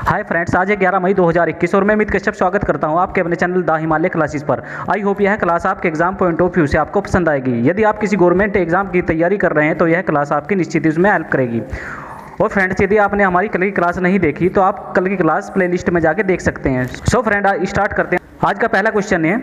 Hi friends, आज है 11 मई 2021 और मैं अमित कश्यप स्वागत करता हूं आपके अपने चैनल द हिमालय क्लासेस पर। आई होप यह क्लास आपके एग्जाम पॉइंट ऑफ व्यू से आपको पसंद आएगी। यदि आप किसी गवर्नमेंट एग्जाम की तैयारी कर रहे हैं तो यह क्लास आपकी निश्चित ही उसमें हेल्प करेगी। और फ्रेंड्स, यदि आपने हमारी कल की क्लास नहीं देखी तो आप कल की क्लास प्लेलिस्ट में जाके देख सकते हैं। सो फ्रेंड, स्टार्ट करते हैं। आज का पहला क्वेश्चन है,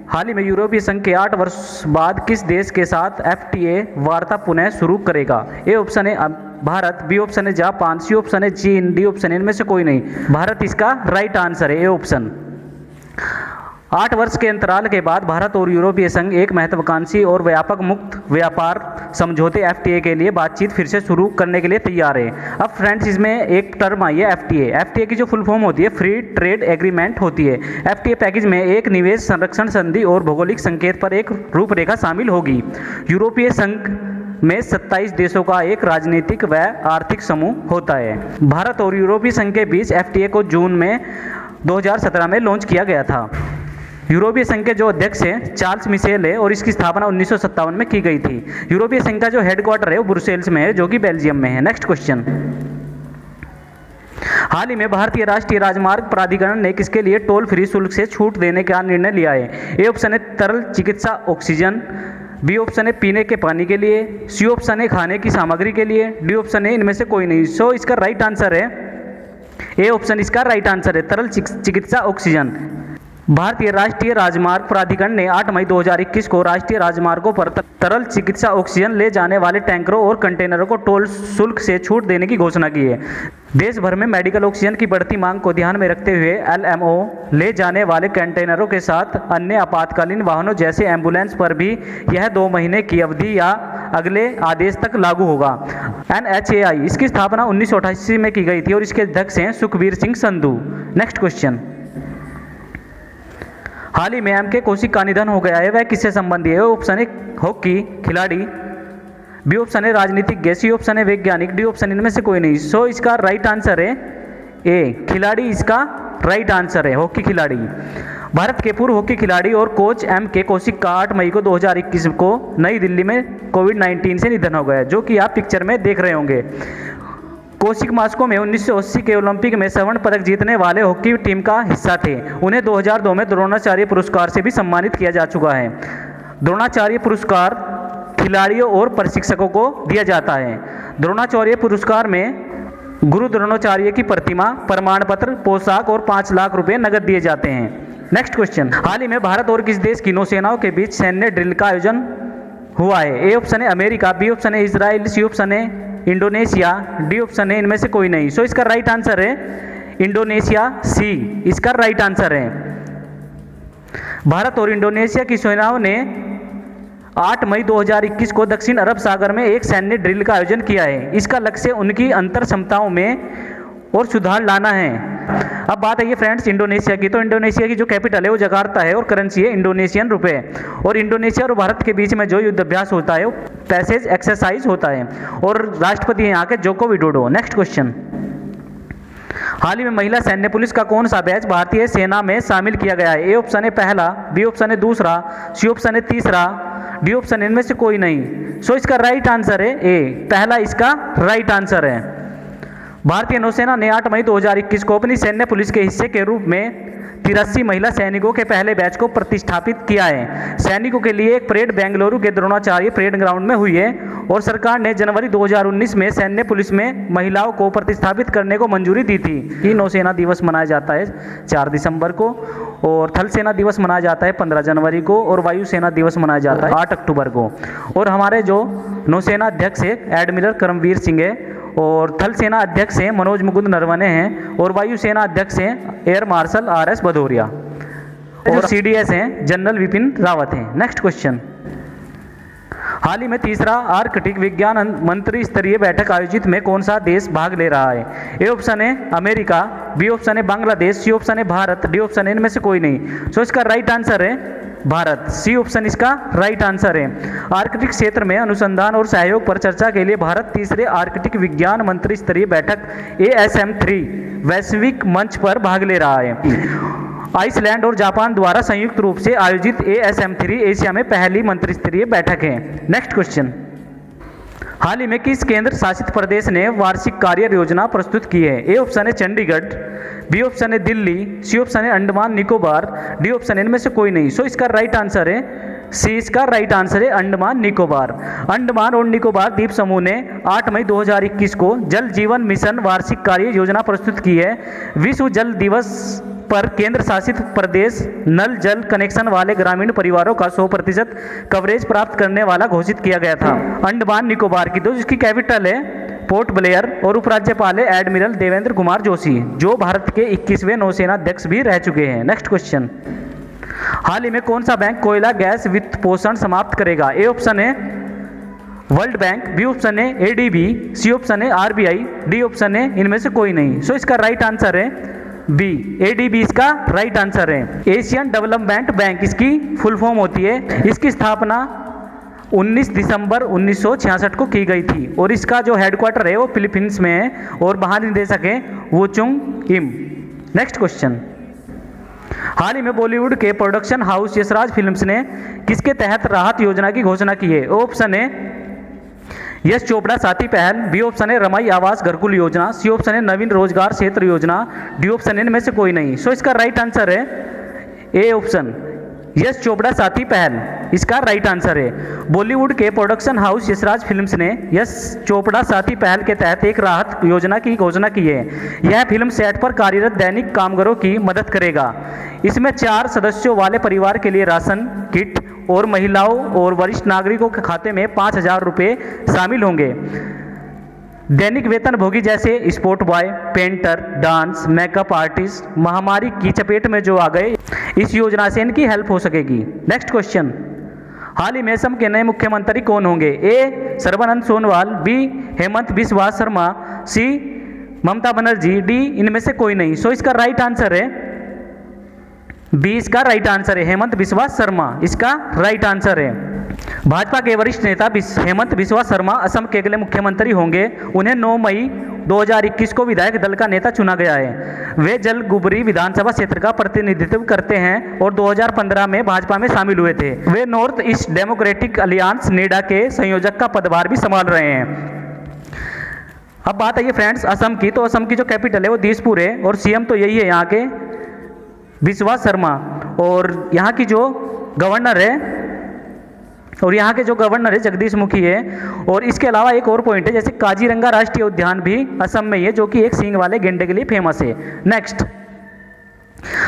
हाल ही में यूरोपीय संघ के 8 वर्ष बाद किस देश के साथ FTA वार्ता पुनः शुरू करेगा? ए ऑप्शन है भारत, बी ऑप्शन है जापान, सी ऑप्शन है चीन, डी ऑप्शन है इनमें से कोई नहीं। भारत इसका राइट आंसर है, ए ऑप्शन। 8 वर्ष के अंतराल के बाद भारत और यूरोपीय संघ एक महत्वाकांक्षी और व्यापक मुक्त व्यापार समझौते FTA के लिए बातचीत फिर से शुरू करने के लिए तैयार है। अब फ्रेंड्स, इसमें एक टर्म आई है FTA की जो फुल फॉर्म होती है फ्री ट्रेड एग्रीमेंट होती है। FTA पैकेज में एक निवेश संरक्षण संधि और भौगोलिक संकेत पर एक रूपरेखा शामिल होगी। यूरोपीय संघ में 27 देशों का एक राजनीतिक व आर्थिक समूह होता है। भारत और यूरोपीय संघ के बीच FTA को जून में 2017 में लॉन्च किया गया था। यूरोपीय संघ के जो अध्यक्ष हैं चार्ल्स मिशेल है और इसकी स्थापना 1957 में की गई थी। यूरोपीय संघ का जो हेडक्वार्टर है वो ब्रुसेल्स में है, जो कि बेल्जियम में है। नेक्स्ट क्वेश्चन, हाल ही में भारतीय राष्ट्रीय राजमार्ग प्राधिकरण ने किसके लिए टोल फ्री शुल्क से छूट देने का निर्णय लिया है? ए ऑप्शन है तरल चिकित्सा ऑक्सीजन, बी ऑप्शन है पीने के पानी के लिए, सी ऑप्शन है खाने की सामग्री के लिए, डी ऑप्शन है इनमें से कोई नहीं। सो इसका राइट आंसर है ए ऑप्शन, इसका राइट आंसर है तरल चिकित्सा ऑक्सीजन। भारतीय राष्ट्रीय राजमार्ग प्राधिकरण ने 8 मई 2021 को राष्ट्रीय राजमार्गों पर तरल चिकित्सा ऑक्सीजन ले जाने वाले टैंकरों और कंटेनरों को टोल शुल्क से छूट देने की घोषणा की है। देश भर में मेडिकल ऑक्सीजन की बढ़ती मांग को ध्यान में रखते हुए LMO ले जाने वाले कंटेनरों के साथ अन्य आपातकालीन वाहनों जैसे एम्बुलेंस पर भी यह 2 महीने की अवधि या अगले आदेश तक लागू होगा। NHAI इसकी स्थापना 1988 में की गई थी और इसके अध्यक्ष हैं सुखबीर सिंह संधू। नेक्स्ट क्वेश्चन, हाल ही में MK कौशिक का निधन हो गया है, वह किससे संबंधी है? ऑप्शन है हॉकी खिलाड़ी, बी ऑप्शन है राजनीतिज्ञ, सी ऑप्शन है वैज्ञानिक, डी ऑप्शन इनमें से कोई नहीं। सो इसका राइट आंसर है ए खिलाड़ी, इसका राइट आंसर है हॉकी खिलाड़ी। भारत के पूर्व हॉकी खिलाड़ी और कोच MK कौशिक का 8 मई को 2021 को नई दिल्ली में कोविड-19 से निधन हो गया, जो कि आप पिक्चर में देख रहे होंगे। कौशिक मास्को में 1980 के ओलंपिक में स्वर्ण पदक जीतने वाले हॉकी टीम का हिस्सा थे। उन्हें 2002 में द्रोणाचार्य पुरस्कार से भी सम्मानित किया जा चुका है। द्रोणाचार्य पुरस्कार खिलाड़ियों और प्रशिक्षकों को दिया जाता है। द्रोणाचार्य पुरस्कार में गुरु द्रोणाचार्य की प्रतिमा, प्रमाण पत्र, पोशाक और 5 लाख रुपए नकद दिए जाते हैं। नेक्स्ट क्वेश्चन, हाल ही में भारत और किस देश की नौसेनाओं के बीच सैन्य ड्रिल का आयोजन हुआ है? ए ऑप्शन है अमेरिका, बी ऑप्शन है इजराइल, सी ऑप्शन है इंडोनेशिया, डी ऑप्शन है इनमें से कोई नहीं। सो इसका राइट आंसर है इंडोनेशिया, सी इसका राइट आंसर है। भारत और इंडोनेशिया की सेनाओं ने 8 मई 2021 को दक्षिण अरब सागर में एक सैन्य ड्रिल का आयोजन किया है। इसका लक्ष्य उनकी अंतर क्षमताओं में और सुधार लाना है। अब बात है ये फ्रेंड्स इंडोनेशिया की, तो इंडोनेशिया की जो कैपिटल है वो जकार्ता है और करेंसी है इंडोनेशियन रुपए। और इंडोनेशिया और भारत के बीच में जो युद्ध अभ्यास होता है वो पैसेज एक्सरसाइज होता है और राष्ट्रपति यहाँ के जोको विडोडो। नेक्स्ट क्वेश्चन, हाल ही में महिला सैन्य पुलिस का कौन सा बैच भारतीय सेना में शामिल किया गया है? ए ऑप्शन है पहला, बी ऑप्शन है दूसरा, सी ऑप्शन है तीसरा, डी ऑप्शन इनमें से कोई नहीं। सो इसका राइट आंसर है ए पहला, इसका राइट आंसर है। भारतीय नौसेना ने 8 मई 2021 को अपनी सैन्य पुलिस के हिस्से के रूप में 83 महिला सैनिकों के पहले बैच को प्रतिष्ठापित किया है। सैनिकों के लिए एक परेड बेंगलुरु के द्रोणाचार्य परेड ग्राउंड में हुई है और सरकार ने जनवरी 2019 में सैन्य पुलिस में महिलाओं को प्रतिस्थापित करने को मंजूरी दी थी। ये नौसेना दिवस मनाया जाता है 4 दिसंबर को, और थल सेना दिवस मनाया जाता है 15 जनवरी को, और वायुसेना दिवस मनाया जाता है 8 अक्टूबर को। और हमारे जो नौसेना अध्यक्ष है एडमिरल करमवीर सिंह है, और थल सेना अध्यक्ष हैं मनोज मुकुंद नरवणे हैं, और वायुसेना अध्यक्ष हैं एयर मार्शल RS भदौरिया, और CDS हैं जनरल विपिन रावत हैं। नेक्स्ट क्वेश्चन, हाल ही में तीसरा आर्कटिक विज्ञान मंत्री स्तरीय बैठक आयोजित में कौन सा देश भाग ले रहा है? ए ऑप्शन है अमेरिका, बी ऑप्शन है बांग्लादेश, सी ऑप्शन है भारत, डी ऑप्शन है इनमें से कोई नहीं। सो इसका राइट आंसर है भारत, सी ऑप्शन इसका राइट आंसर है। आर्कटिक क्षेत्र में अनुसंधान और सहयोग पर चर्चा के लिए भारत तीसरे आर्कटिक विज्ञान मंत्री स्तरीय बैठक ASM3 वैश्विक मंच पर भाग ले रहा है। आइसलैंड और जापान द्वारा संयुक्त रूप से आयोजित ASM3 एशिया में पहली मंत्री स्तरीय बैठक है। नेक्स्ट क्वेश्चन, हाल ही में किस केंद्र शासित प्रदेश ने वार्षिक कार्य योजना प्रस्तुत की है? ए ऑप्शन है चंडीगढ़, बी ऑप्शन है दिल्ली, सी ऑप्शन है अंडमान निकोबार, डी ऑप्शन है इनमें से कोई नहीं। सो इसका राइट आंसर है सी, इसका राइट आंसर है अंडमान निकोबार। अंडमान और निकोबार द्वीप समूह ने 8 मई 2021 को जल जीवन मिशन वार्षिक कार्य योजना प्रस्तुत की है। विश्व जल दिवस पर केंद्र शासित प्रदेश नल जल कनेक्शन वाले ग्रामीण परिवारों का 100% कवरेज प्राप्त करने वाला घोषित किया गया था। अंडमान निकोबार की तो जिसकी कैपिटल है पोर्ट ब्लेयर और उपराज्यपाल है एडमिरल देवेंद्र कुमार जोशी, जो भारत के 21वें नौसेना अध्यक्ष भी रह चुके हैं। नेक्स्ट क्वेश्चन, हाल ही में कौन सा बैंक कोयला गैस वित्त पोषण समाप्त करेगा? ए ऑप्शन है वर्ल्ड बैंक, बी ऑप्शन है एडीबी, सी ऑप्शन है आरबीआई, डी ऑप्शन है इनमें से कोई नहीं। सो इसका राइट आंसर है बी, एडीबी इसका राइट आंसर है। एशियन डेवलपमेंट बैंक इसकी फुल फॉर्म होती है। इसकी स्थापना 19 दिसंबर 1966 को की गई थी और इसका जो हेडक्वार्टर है वो फिलीपींस में है और महानिदेशक है वोचुंग इम। नेक्स्ट क्वेश्चन, हाल ही में बॉलीवुड के प्रोडक्शन हाउस यशराज फिल्म्स ने किसके तहत राहत योजना की घोषणा की है? ऑप्शन है यश चोपड़ा साथी पहल, बी ऑप्शन है रमाई आवास घरकुल योजना, सी ऑप्शन है नवीन रोजगार क्षेत्र योजना, डी ऑप्शन है इनमें से कोई नहीं। सो इसका राइट आंसर है ए ऑप्शन यश चोपड़ा साथी पहल, इसका राइट आंसर है। बॉलीवुड के प्रोडक्शन हाउस यशराज फिल्म्स ने यश चोपड़ा साथी पहल के तहत एक राहत योजना की घोषणा की है। यह फिल्म सेट पर कार्यरत दैनिक कामगारों की मदद करेगा। इसमें 4 सदस्यों वाले परिवार के लिए राशन किट और महिलाओं और वरिष्ठ नागरिकों के खाते में 5,000 रुपये शामिल होंगे। दैनिक वेतन भोगी जैसे sport boy, painter, dance, makeup artist महामारी की चपेट में जो आ गए, इस योजना से इनकी हेल्प हो सकेगी। नेक्स्ट क्वेश्चन, हाल ही में असम के नए मुख्यमंत्री कौन होंगे? ए सर्बानंद सोनोवाल, बी हेमंत बिस्वा शर्मा, सी ममता बनर्जी, डी इनमें से कोई नहीं। सो इसका राइट आंसर है बी, इसका राइट आंसर है हेमंत बिस्वा शर्मा, इसका राइट आंसर है। भाजपा के वरिष्ठ नेता हेमंत बिस्वा शर्मा असम के अगले मुख्यमंत्री होंगे। उन्हें 9 मई 2021 को विधायक दल का नेता चुना गया है। वे जलगुबरी विधानसभा क्षेत्र का प्रतिनिधित्व करते हैं और 2015 में भाजपा में शामिल हुए थे। वे North East Democratic Alliance NEDA के संयोजक का पदभार भी संभाल रहे हैं। अब बात आई है फ्रेंड्स असम की, तो असम की जो कैपिटल है वो दिसपुर है और सीएम तो यही है यहाँ के बिस्वा शर्मा, और यहाँ की जो गवर्नर है जगदीश मुखी है। और इसके अलावा एक और पॉइंट है, जैसे काजीरंगा राष्ट्रीय उद्यान भी असम में ही है, जो कि एक सींग वाले गेंडे के लिए फेमस है। नेक्स्ट,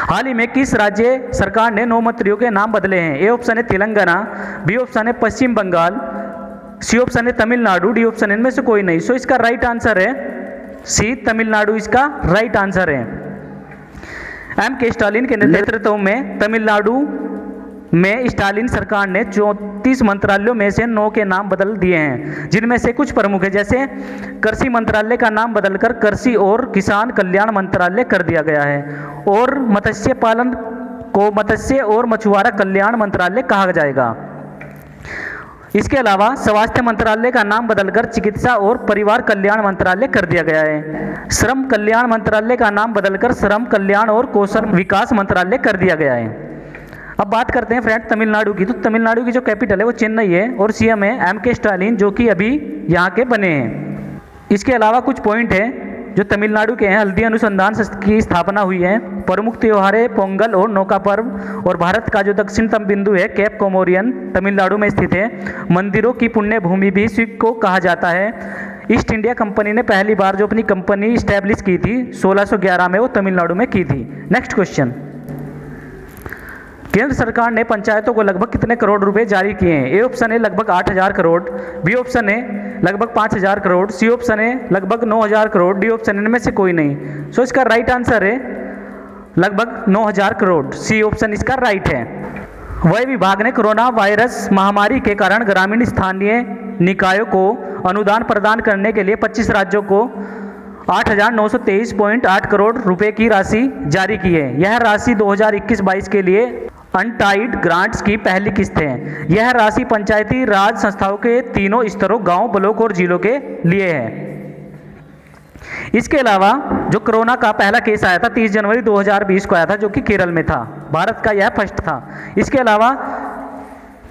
हाल ही में किस राज्य सरकार ने 9 मंत्रियों के नाम बदले हैं? ए ऑप्शन है तेलंगाना, बी ऑप्शन है पश्चिम बंगाल, सी ऑप्शन है तमिलनाडु, डी ऑप्शन इनमें से कोई नहीं। सो इसका राइट आंसर है सी, तमिलनाडु इसका राइट आंसर है। एम के स्टालिन के नेतृत्व में तमिलनाडु में स्टालिन सरकार ने 34 मंत्रालयों में से 9 के नाम बदल दिए हैं, जिनमें से कुछ प्रमुख है, जैसे कृषि मंत्रालय का नाम बदलकर कृषि और किसान कल्याण मंत्रालय कर दिया गया है और मत्स्य पालन को मत्स्य और मछुआरा कल्याण मंत्रालय कहा जाएगा। इसके अलावा स्वास्थ्य मंत्रालय का नाम बदलकर चिकित्सा और परिवार कल्याण मंत्रालय कर दिया गया है। श्रम कल्याण मंत्रालय का नाम बदलकर श्रम कल्याण और कौशल विकास मंत्रालय कर दिया गया है। अब बात करते हैं फ्रेंड तमिलनाडु की, तो तमिलनाडु की जो कैपिटल है वो चेन्नई है और सीएम है एम के स्टालिन, जो कि अभी यहाँ के बने हैं। इसके अलावा कुछ पॉइंट हैं जो तमिलनाडु के हैं। हल्दी अनुसंधान की स्थापना हुई है। प्रमुख त्योहार है पोंगल और नौका पर्व। और भारत का जो दक्षिणतम बिंदु है केप कोमोरियन तमिलनाडु में स्थित है। मंदिरों की पुण्य भूमि भी इसी को कहा जाता है। ईस्ट इंडिया कंपनी ने पहली बार जो अपनी कंपनी स्टैब्लिश की थी 1611 में, वो तमिलनाडु में की थी। नेक्स्ट क्वेश्चन, केंद्र सरकार ने पंचायतों को लगभग कितने करोड़ रुपए जारी किए हैं? ए ऑप्शन है लगभग 8,000 करोड़, बी ऑप्शन है लगभग 5,000 करोड़, सी ऑप्शन है लगभग 9,000 करोड़, डी ऑप्शन इनमें से कोई नहीं। सो इसका राइट आंसर है लगभग 9,000 करोड़, सी ऑप्शन इसका राइट है। वही विभाग ने कोरोना वायरस महामारी के कारण ग्रामीण स्थानीय निकायों को अनुदान प्रदान करने के लिए 25 राज्यों को 8,923.8 करोड़ रुपए की राशि जारी की है। यह राशि 2021-22 के लिए अनटाइड ग्रांट्स की पहली किस्त है। यह राशि पंचायती राज संस्थाओं के तीनों स्तरों गांव, ब्लॉक और जिलों के लिए है। इसके अलावा जो कोरोना का पहला केस आया था 30 जनवरी 2020 को आया था, जो कि केरल में था। भारत का यह फर्स्ट था। इसके अलावा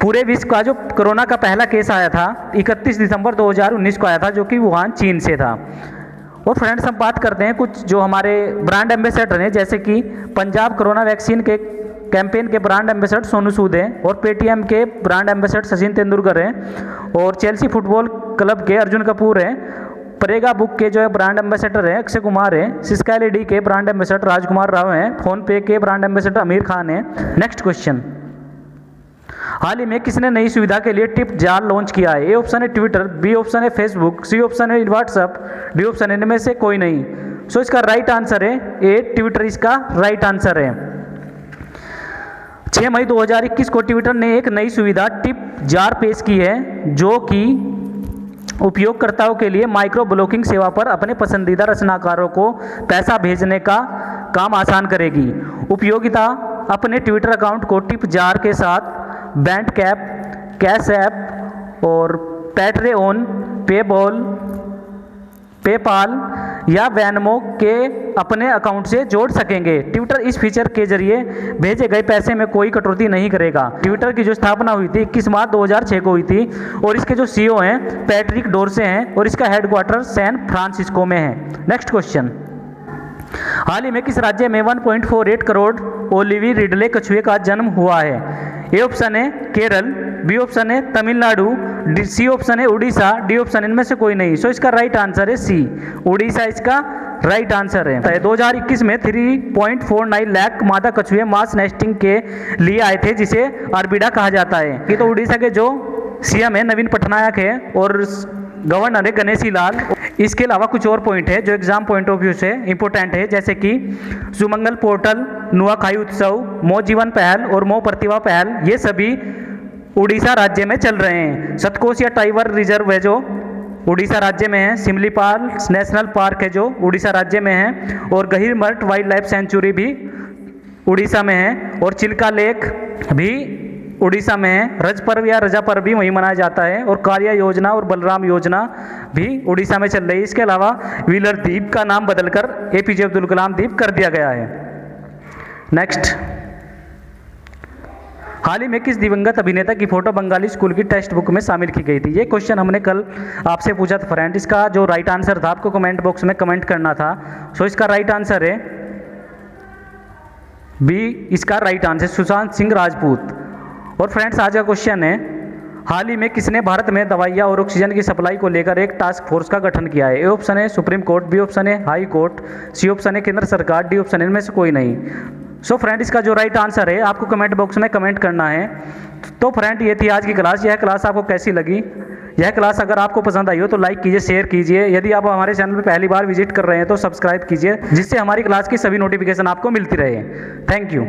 पूरे विश्व का जो कोरोना का पहला केस आया था 31 दिसंबर 2019 को आया था, जो कि वुहान चीन से था। और फ्रेंड्स हम बात करते हैं कुछ जो हमारे ब्रांड एम्बेसडर हैं, जैसे कि पंजाब कोरोना वैक्सीन के कैंपेन के ब्रांड एम्बेसडर सोनू सूद हैं, और पेटीएम के ब्रांड एम्बेसडर सचिन तेंदुलकर हैं, और चेल्सी फुटबॉल क्लब के अर्जुन कपूर हैं, परेगा बुक के जो है ब्रांड एम्बेसडर हैं अक्षय कुमार हैं, सिस्का एलईडी के ब्रांड एम्बेसडर राजकुमार राव हैं, फोन पे के ब्रांड एम्बेसडर आमिर खान हैं। नेक्स्ट क्वेश्चन, हाल ही में किसने नई सुविधा के लिए टिप जार लॉन्च किया है? ए ऑप्शन है ट्विटर, बी ऑप्शन है फेसबुक, सी ऑप्शन है व्हाट्सएप, डी ऑप्शन है इनमें से कोई नहीं। सो इसका राइट आंसर है ए ट्विटर, इसका राइट आंसर है। 6 मई 2021 को ट्विटर ने एक नई सुविधा टिप जार पेश की है, जो कि उपयोगकर्ताओं के लिए माइक्रो ब्लॉकिंग सेवा पर अपने पसंदीदा रचनाकारों को पैसा भेजने का काम आसान करेगी। उपयोगिता अपने ट्विटर अकाउंट को टिप जार के साथ बैंड कैप, कैश ऐप और पैट्रेओन, पेबॉल, पेपाल या वैनमो के अपने अकाउंट से जोड़ सकेंगे। ट्विटर इस फीचर के जरिए भेजे गए पैसे में कोई कटौती नहीं करेगा। ट्विटर की जो स्थापना हुई थी 21 मार्च 2006 को हुई थी, और इसके जो सीईओ हैं पैट्रिक डोरसे हैं, और इसका हेडक्वार्टर सैन फ्रांसिस्को में है। नेक्स्ट क्वेश्चन, हाल ही में किस राज्य में 1.48 करोड़ ओलिवी रिडले कछुए का जन्म हुआ है? ए ऑप्शन है केरल, बी ऑप्शन है तमिलनाडु, सी ऑप्शन है उड़ीसा, डी ऑप्शन इनमें से कोई नहीं। सो इसका राइट आंसर है सी, उड़ीसा इसका राइट आंसर है। 2021 में 3.49 लाख मादा कछुए मास नेस्टिंग के लिए आए थे, जिसे अरबिडा कहा जाता है। ये तो उड़ीसा के जो सीएम है नवीन पटनायक है, और गवर्नर है गणेशी लाल। इसके अलावा कुछ और पॉइंट है जो एग्जाम पॉइंट ऑफ व्यू से इंपॉर्टेंट है, जैसे कि सुमंगल पोर्टल, नुआखाई उत्सव, मो जीवन पहल और मो प्रतिभा पहल, ये सभी उड़ीसा राज्य में चल रहे हैं। सतकोसिया टाइगर रिजर्व है जो उड़ीसा राज्य में है, सिमलीपाल नेशनल पार्क है जो उड़ीसा राज्य में है, और गहिरमठ वाइल्ड लाइफ सेंचुरी भी उड़ीसा में है, और चिल्का लेक भी उड़ीसा में है। रज पर्व या रजा पर्व भी वहीं मनाया जाता है, और कालिया योजना और बलराम योजना भी उड़ीसा में चल रही है। इसके अलावा व्हीलर द्वीप का नाम बदलकर एपीजे अब्दुल कलाम द्वीप कर दिया गया है। नेक्स्ट, हाल ही में किस दिवंगत अभिनेता की फोटो बंगाली स्कूल की टेक्स्ट बुक में शामिल की गई थी? ये क्वेश्चन हमने कल आपसे पूछा था फ्रेंड। इसका जो राइट आंसर था आपको कमेंट बॉक्स में कमेंट करना था। सो इसका राइट आंसर है बी, इसका राइट आंसर सुशांत सिंह राजपूत। और फ्रेंड्स आज का क्वेश्चन है, हाल ही में किसने भारत में दवाइयाँ और ऑक्सीजन की सप्लाई को लेकर एक टास्क फोर्स का गठन किया है? ए ऑप्शन है सुप्रीम कोर्ट, बी ऑप्शन है हाई कोर्ट, सी ऑप्शन है केंद्र सरकार, डी ऑप्शन इनमें से कोई नहीं। सो फ्रेंड इसका जो राइट आंसर है आपको कमेंट बॉक्स में कमेंट करना है। तो फ्रेंड ये थी आज की क्लास। यह क्लास आपको कैसी लगी? यह क्लास अगर आपको पसंद आई हो तो लाइक कीजिए, शेयर कीजिए। यदि आप हमारे चैनल पर पहली बार विजिट कर रहे हैं तो सब्सक्राइब कीजिए, जिससे हमारी क्लास की सभी नोटिफिकेशन आपको मिलती रहे। Thank you.